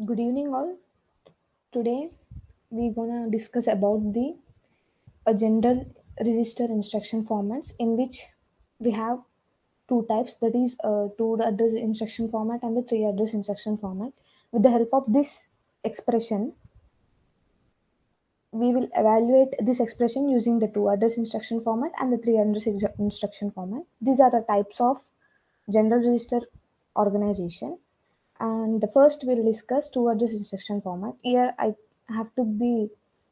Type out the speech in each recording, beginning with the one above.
Good evening, all. Today we're gonna discuss about the a general register instruction formats in which we have two types, that is two address instruction format and the three address instruction format. With the help of this expression, we will evaluate this expression using the two address instruction format and the three address instruction format. These are the types of general register organization. And the first we'll discuss two address instruction format. Here I have to be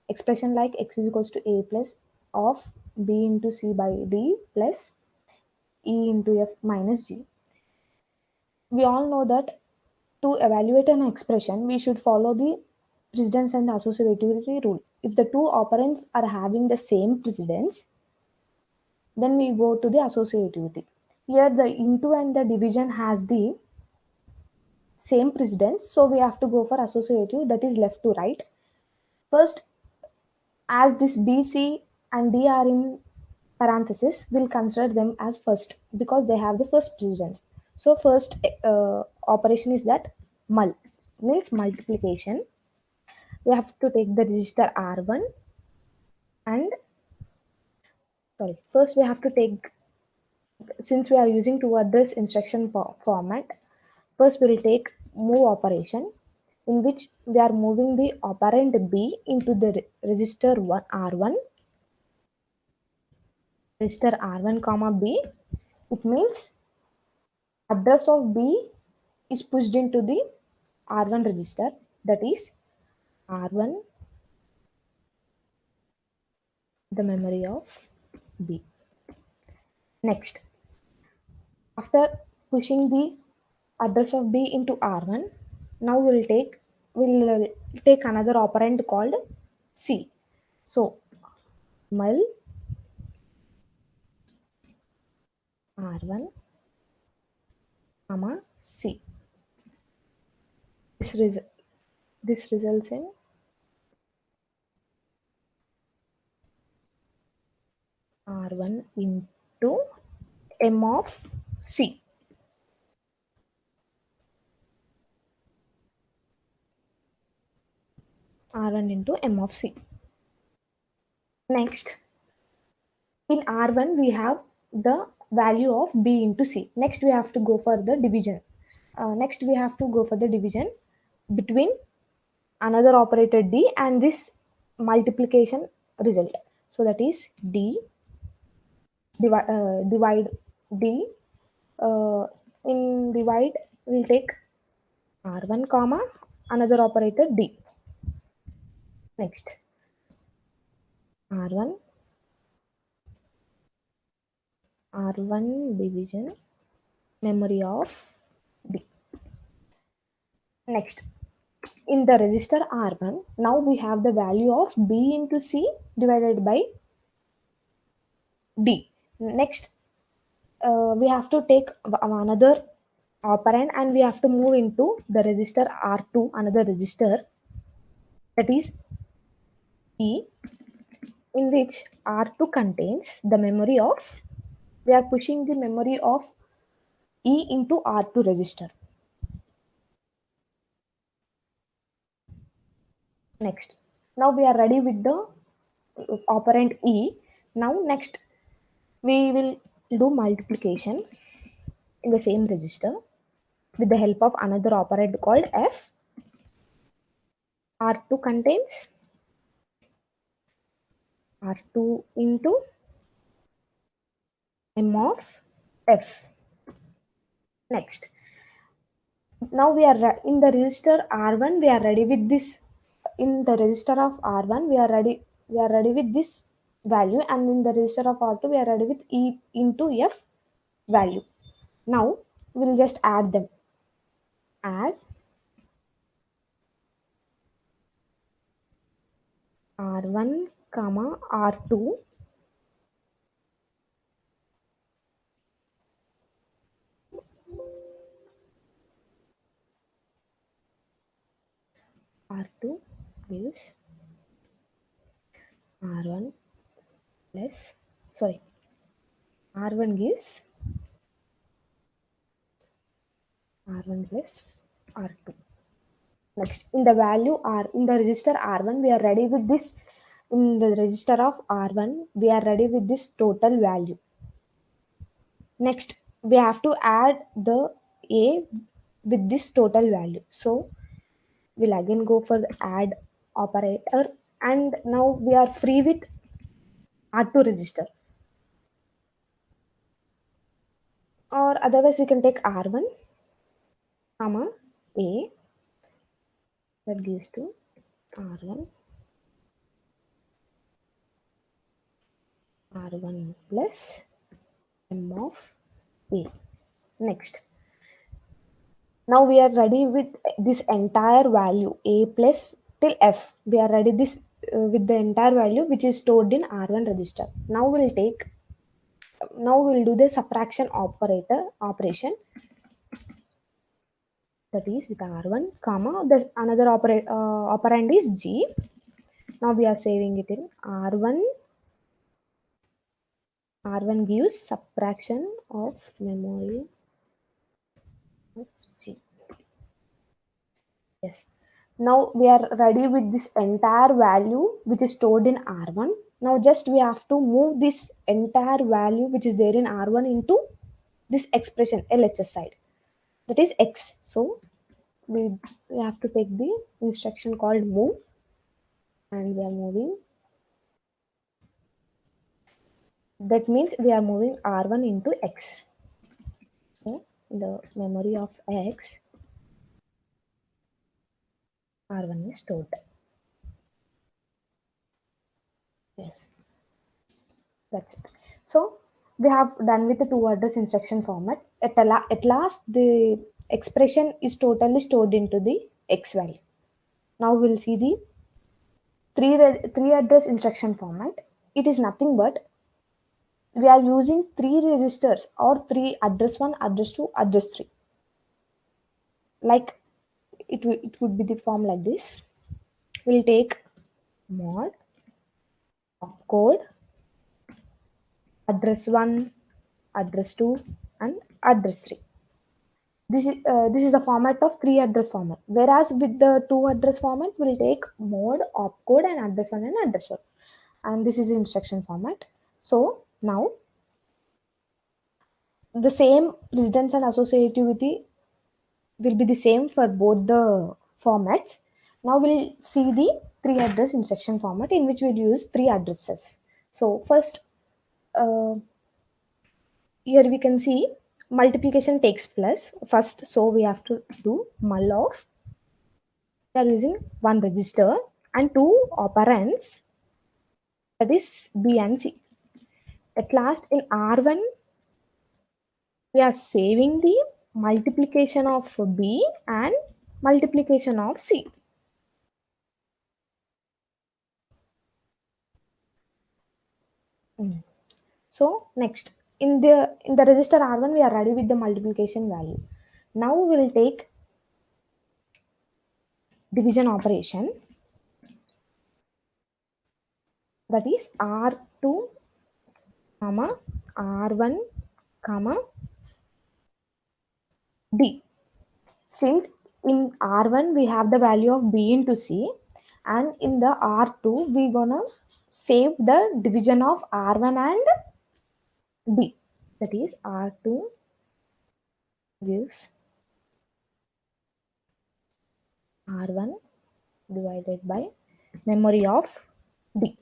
expression like x is equals to a plus of b into c by d plus e into f minus g. We all know that to evaluate an expression, we should follow the precedence and associativity rule. If the two operands are having the same precedence, then we go to the associativity. Here the into and the division has the same precedence, so we have to go for associative, that is left to right. First, as this B, C, and D are in parenthesis, we'll consider them as first because they have the first precedence. So first operation is that mul, means multiplication. We have to take the register R1 and first we have to take, since we are using two address instruction format, first we'll take move operation in which we are moving the operand B into the register R1, register R1 comma B. It means address of B is pushed into the R1 register, that is R1 the memory of B. Next, after pushing the address of B into R1, now we'll take another operand called C. So mul R1 comma C. This, this results in R1 into M of C. R1 into M of C. Next, in R1 we have the value of B into C. Next we have to go for the division. Next we have to go for the division between another operator D and this multiplication result. So that is D divide D. In divide we'll take R1 comma another operator D. Next R1 division memory of D. Next, in the register R1, now we have the value of B into C divided by D. Next, we have to take another operand and we have to move into the register R2, another register, that is E, in which R2 contains the memory of, we are pushing the memory of E into R2 register. Next, now we are ready with the operand E. Now next we will do multiplication in the same register with the help of another operand called F. R2 contains R2 into M of F. Next, now we are in the register R1, we are ready with this. In the register of R1 we are ready with this value, and in the register of R2 we are ready with E into F value. Now we'll just add them. Add R1 comma R2 R2 gives R1 plus, R1 gives R1 plus R2. Next, in the value R, in the register R1, we are ready with this. In the register of R1, we are ready with this total value. Next, we have to add the A with this total value. So we'll again go for the add operator, and now we are free with R2 register. Or otherwise, we can take R1, comma, A, that gives to R1, R1 plus M of A. Next, now we are ready with this entire value A plus till F. We are ready this with the entire value which is stored in R1 register. Now we'll do the subtraction operation, that is with R1, comma, the another operand is G. Now we are saving it in R1. R1 gives subtraction of memory of G. Yes. Now we are ready with this entire value which is stored in R1. Now just we have to move this entire value which is there in R1 into this expression LHS side, that is X. So we have to take the instruction called move, and we are moving. That means we are moving R1 into X. So the memory of X, R1 is stored. Yes, that's it. So we have done with the two address instruction format. At last, the expression is totally stored into the X value. Now we'll see the three address instruction format. It is nothing but we are using three registers or three address 1, address 2, address 3. Like it would be the form like this. We'll take mod opcode address 1, address 2, and address 3. This is a format of three address format. Whereas with the two address format, we'll take mode, opcode, and address 1 and address 1. And this is the instruction format. So now the same precedence and associativity will be the same for both the formats. Now we'll see the three address instruction format in which we'll use three addresses. So first, uh, here we can see multiplication takes place first. So we have to do mul of, we are using one register and two operands, that is B and C. At last in R1, we are saving the multiplication of B and multiplication of C. So next, in the register R1, we are ready with the multiplication value. Now we will take division operation, that is R2, comma, R1, comma, D. Since in R1 we have the value of B into C, and in the R2 we gonna save the division of R1 and D, that is R2 gives R1 divided by memory of D.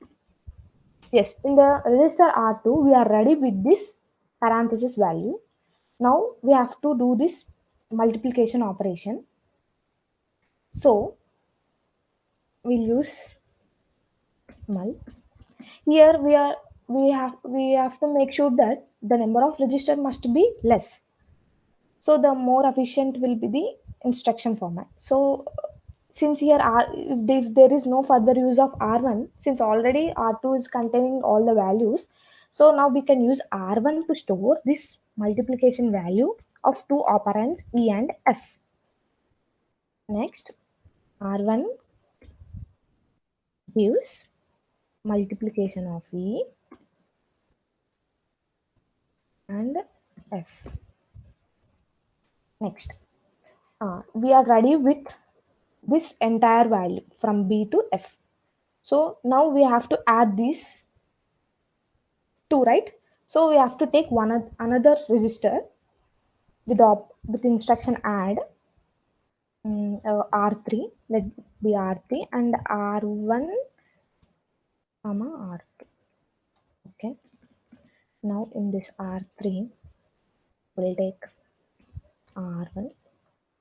Yes, in the register R2 we are ready with this parenthesis value. Now we have to do this multiplication operation. So we'll use mul. Here we have to make sure that the number of register must be less. So the more efficient will be the instruction format. So since here if there is no further use of R1, since already R2 is containing all the values, so now we can use R1 to store this multiplication value of two operands E and F. Next, R1 gives multiplication of E and F. Next, we are ready with this entire value from B to F. So now we have to add these two, right? So we have to take another register with instruction add R3, let be R3 and R1 comma R2. Okay. Now in this R3, we'll take R1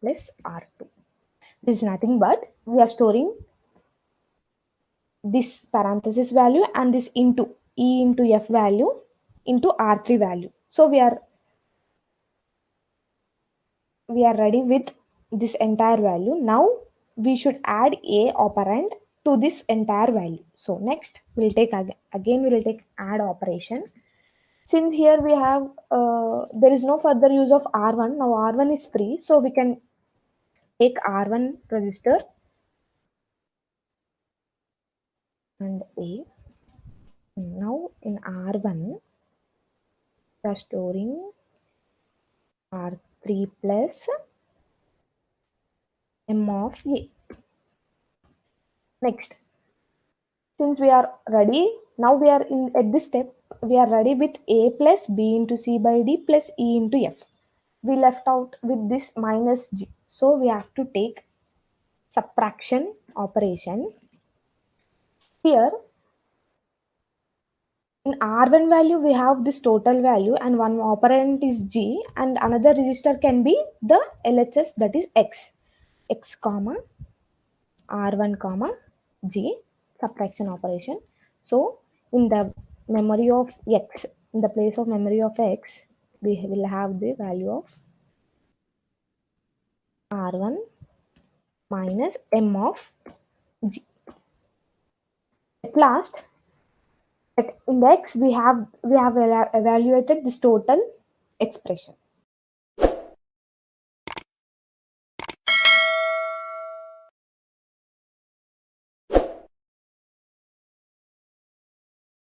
plus R2. This is nothing but we are storing this parenthesis value and this into E into F value into R3 value. So we are ready with this entire value. Now we should add a operand to this entire value. So next we'll take again we'll take add operation. Since here we have there is no further use of R1. Now R1 is free, so we can take R1 register and A. Now in R1 we are storing R3 plus M of A. Next, since we are ready, now we are in at this step, we are ready with A plus B into C by D plus E into F. We left out with this minus G. So we have to take subtraction operation. Here, in R1 value, we have this total value and one operand is G and another register can be the LHS, that is X. X comma R1 comma G, subtraction operation. So in the memory of X, in the place of memory of X, we will have the value of R1 minus M of G. At last, in the X we have evaluated this total expression.